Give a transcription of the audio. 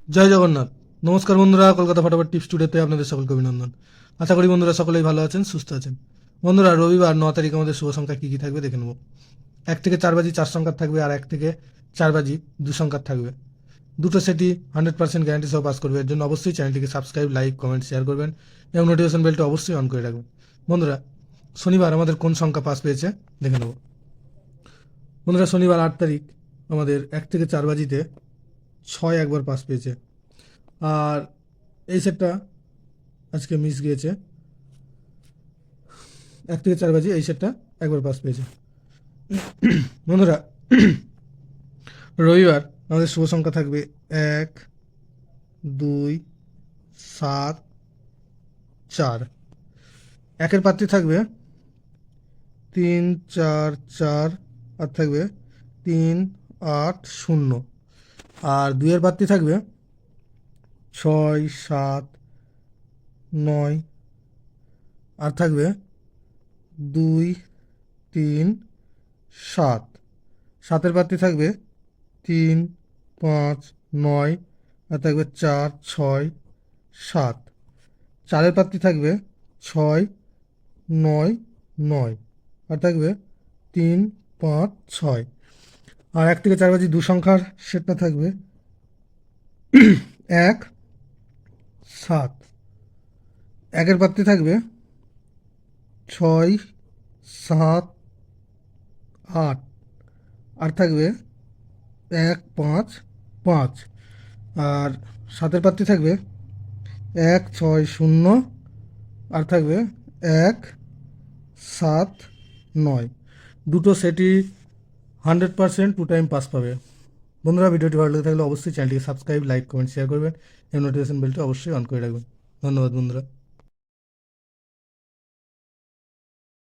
জয় জগন্নাথ। নমস্কার বন্ধুরা, কলকাতা ফটাফট টিপস টুডেতে আপনাদের সকলকে অভিনন্দন। আশা করি বন্ধুরা সকলেই ভালো আছেন, সুস্থ আছেন। বন্ধুরা, রবিবার 9 তারিখ আমাদের শুভ সংখ্যা কী কী থাকবে দেখে নেব। 1 থেকে 4 বাজি 4 সংখ্যার থাকবে, আর 1 থেকে 4 বাজি 2 সংখ্যার থাকবে। দুটো সেটই 100% গ্যারান্টি সহ পাস করবে। এর জন্য অবশ্যই চ্যানেলটিকে সাবস্ক্রাইব, লাইক, কমেন্ট, শেয়ার করবেন এবং নোটিফিকেশন বেলটা অবশ্যই অন করে রাখবেন। বন্ধুরা, শনিবার আমাদের কোন সংখ্যা পাস পেয়েছে দেখে নেব। বন্ধুরা, শনিবার 8 তারিখ আমাদের 1 থেকে 4 বাজিতে 6 একবার পাস পেয়েছে। আর এই সেটটা আজকে মিস গিয়েছে। 1 থেকে 4 বাজে এই সেটটা একবার পাস পেয়েছে। বন্ধুরা, রবিবার আমাদের শুভ সংখ্যা থাকবে 1, 2, 7, 4। একের পাত্রী থাকবে 3, 4, 4, আর থাকবে 3, 8, 0। আর দুইয়ের পাত্রী থাকবে 6, 7, 9, আর থাকবে 2, 3, 7। সাতের পাত্রী থাকবে 3, 5, 9, আর থাকবে 4, 6, 7। চারের পাত্রী থাকবে 6, 9, 9, আর থাকবে 3, 5, 6। আর 1 থেকে 4 বাজি 2 সংখ্যার সেটটা থাকবে 1, 7। একের পাত্রী থাকবে 6, 7, 8, আর থাকবে 1, 5, 5। আর সাতের পাত্রী থাকবে 1, 6, 0, আর থাকবে 1, 7, 9। দুটো সেটই 100% 2 টাইম পাস পাবে। বন্ধুরা, ভিডিওটি ভালো লেগে থাকলে অবশ্যই চ্যানেলটিকে সাবস্ক্রাইব, লাইক, কমেন্ট, শেয়ার করবেন এবং নোটিফিকেশন বেলটি অবশ্যই অন করে রাখবেন। ধন্যবাদ বন্ধুরা।